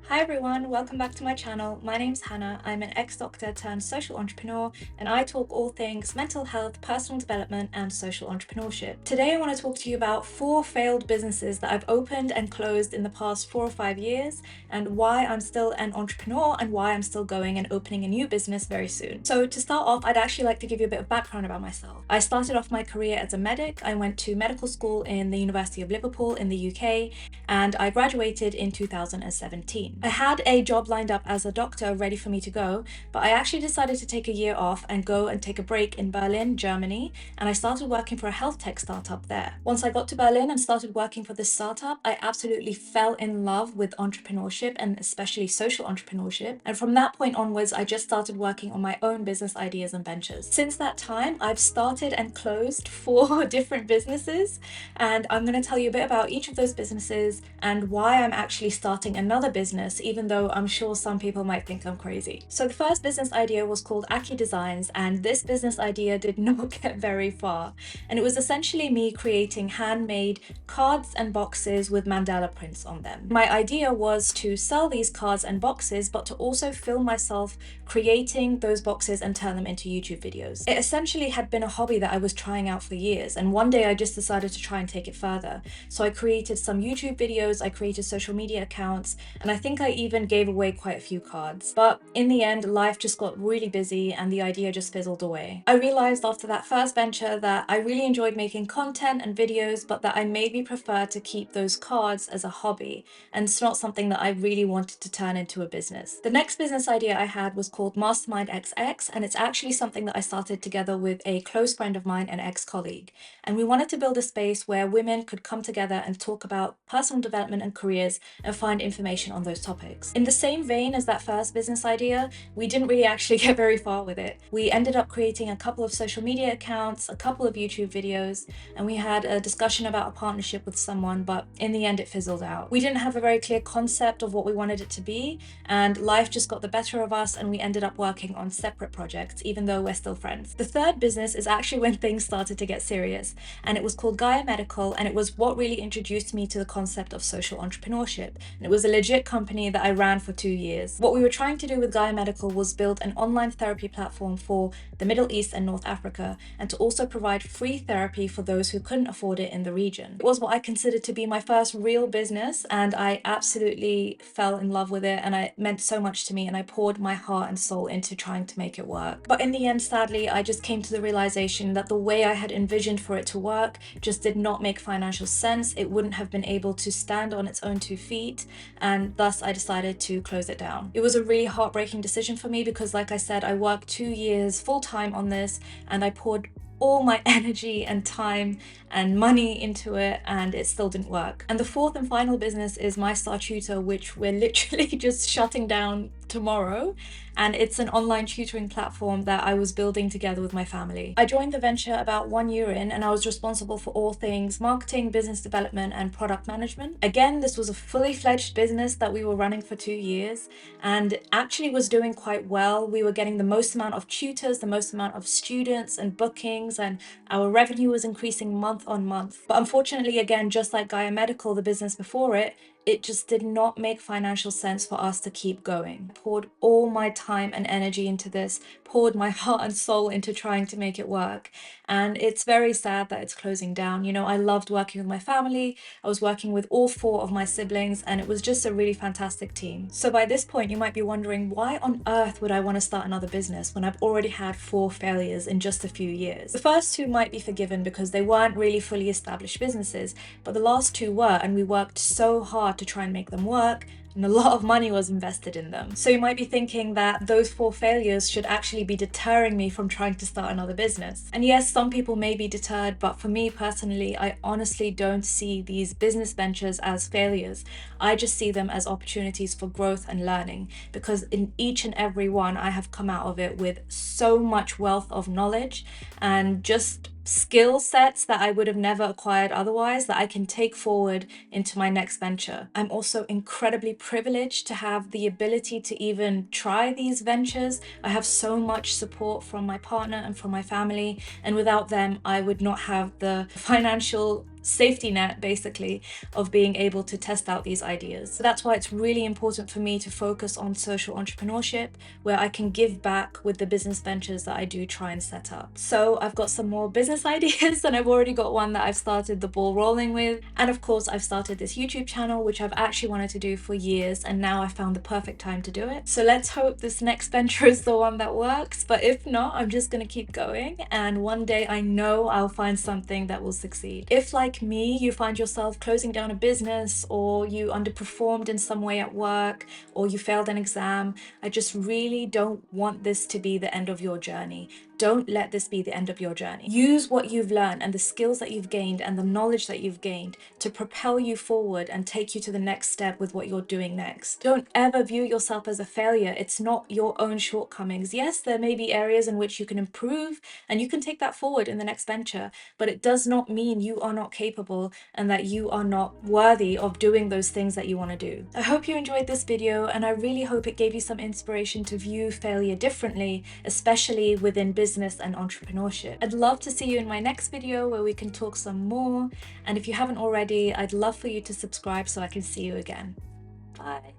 Hi everyone, welcome back to my channel. My name's Hannah. I'm an ex-doctor turned social entrepreneur, and I talk all things mental health, personal development, and social entrepreneurship. Today I want to talk to you about 4 failed businesses that I've opened and closed in the past 4 or 5 years, and why I'm still an entrepreneur and why I'm still going and opening a new business very soon. So to start off, I'd actually like to give you a bit of background about myself. I started off my career as a medic. I went to medical school in the University of Liverpool in the UK, and I graduated in 2017. I had a job lined up as a doctor ready for me to go, but I actually decided to take a year off and go and take a break in Berlin, Germany, and I started working for a health tech startup there. Once I got to Berlin and started working for this startup, I absolutely fell in love with entrepreneurship and especially social entrepreneurship, and from that point onwards, I just started working on my own business ideas and ventures. Since that time, I've started and closed 4 different businesses, and I'm going to tell you a bit about each of those businesses and why I'm actually starting another business, even though I'm sure some people might think I'm crazy. So the first business idea was called Akie Designs, and this business idea did not get very far. And it was essentially me creating handmade cards and boxes with mandala prints on them. My idea was to sell these cards and boxes, but to also film myself creating those boxes and turn them into YouTube videos. It essentially had been a hobby that I was trying out for years, and one day I just decided to try and take it further. So I created some YouTube videos, I created social media accounts, and I think I even gave away quite a few cards. But in the end, life just got really busy and the idea just fizzled away. I realized after that first venture that I really enjoyed making content and videos, but that I maybe prefer to keep those cards as a hobby, and it's not something that I really wanted to turn into a business. The next business idea I had was called Mastermind XX, and it's actually something that I started together with a close friend of mine and ex-colleague. And we wanted to build a space where women could come together and talk about personal development and careers and find information on those topics. In the same vein as that first business idea, we didn't really actually get very far with it. We ended up creating a couple of social media accounts, a couple of YouTube videos, and we had a discussion about a partnership with someone, but in the end it fizzled out. We didn't have a very clear concept of what we wanted it to be, and life just got the better of us, and we ended up working on separate projects, even though we're still friends. The third business is actually when things started to get serious, and it was called Gaia Medical, and it was what really introduced me to the concept of social entrepreneurship. And it was a legit company that I ran for 2 years. What we were trying to do with Gaia Medical was build an online therapy platform for the Middle East and North Africa, and to also provide free therapy for those who couldn't afford it in the region. It was what I considered to be my first real business, and I absolutely fell in love with it, and it meant so much to me, and I poured my heart and soul into trying to make it work. But in the end, sadly, I just came to the realization that the way I had envisioned for it to work just did not make financial sense. It wouldn't have been able to stand on its own 2 feet, and thus I decided to close it down. It was a really heartbreaking decision for me because, like I said, I worked 2 years full-time on this, and I poured all my energy and time and money into it, and it still didn't work. And the fourth and final business is MyStarTutor, which we're literally just shutting down tomorrow, and it's an online tutoring platform that I was building together with my family. I joined the venture about 1 year in, and I was responsible for all things marketing, business development, and product management. Again, this was a fully fledged business that we were running for 2 years, and actually was doing quite well. We were getting the most amount of tutors, the most amount of students and bookings, and our revenue was increasing month on month. But unfortunately, again, just like Gaia Medical, the business before it just did not make financial sense for us to keep going. I poured all my time and energy into this, poured my heart and soul into trying to make it work. And it's very sad that it's closing down. You know, I loved working with my family. I was working with all 4 of my siblings, and it was just a really fantastic team. So by this point, you might be wondering, why on earth would I want to start another business when I've already had 4 failures in just a few years? The first 2 might be forgiven because they weren't really fully established businesses, but the last 2 were, and we worked so hard to try and make them work, and a lot of money was invested in them. So you might be thinking that those 4 failures should actually be deterring me from trying to start another business. And yes, some people may be deterred, but for me personally, I honestly don't see these business ventures as failures. I just see them as opportunities for growth and learning, because in each and every one, I have come out of it with so much wealth of knowledge and just skill sets that I would have never acquired otherwise that I can take forward into my next venture. I'm also incredibly privileged to have the ability to even try these ventures. I have so much support from my partner and from my family, and without them, I would not have the financial safety net basically of being able to test out these ideas. So that's why it's really important for me to focus on social entrepreneurship, where I can give back with the business ventures that I do try and set up. So I've got some more business ideas, and I've already got one that I've started the ball rolling with. And of course, I've started this YouTube channel, which I've actually wanted to do for years, and now I found the perfect time to do it. So let's hope this next venture is the one that works. But if not, I'm just gonna keep going, and one day I know I'll find something that will succeed. If, like me, you find yourself closing down a business, or you underperformed in some way at work, or you failed an exam, I just really don't want this to be the end of your journey. Don't let this be the end of your journey. Use what you've learned and the skills that you've gained and the knowledge that you've gained to propel you forward and take you to the next step with what you're doing next. Don't ever view yourself as a failure. It's not your own shortcomings. Yes, there may be areas in which you can improve and you can take that forward in the next venture, but it does not mean you are not capable and that you are not worthy of doing those things that you want to do. I hope you enjoyed this video, and I really hope it gave you some inspiration to view failure differently, especially within business and entrepreneurship. I'd love to see you in my next video where we can talk some more. And if you haven't already, I'd love for you to subscribe so I can see you again. Bye.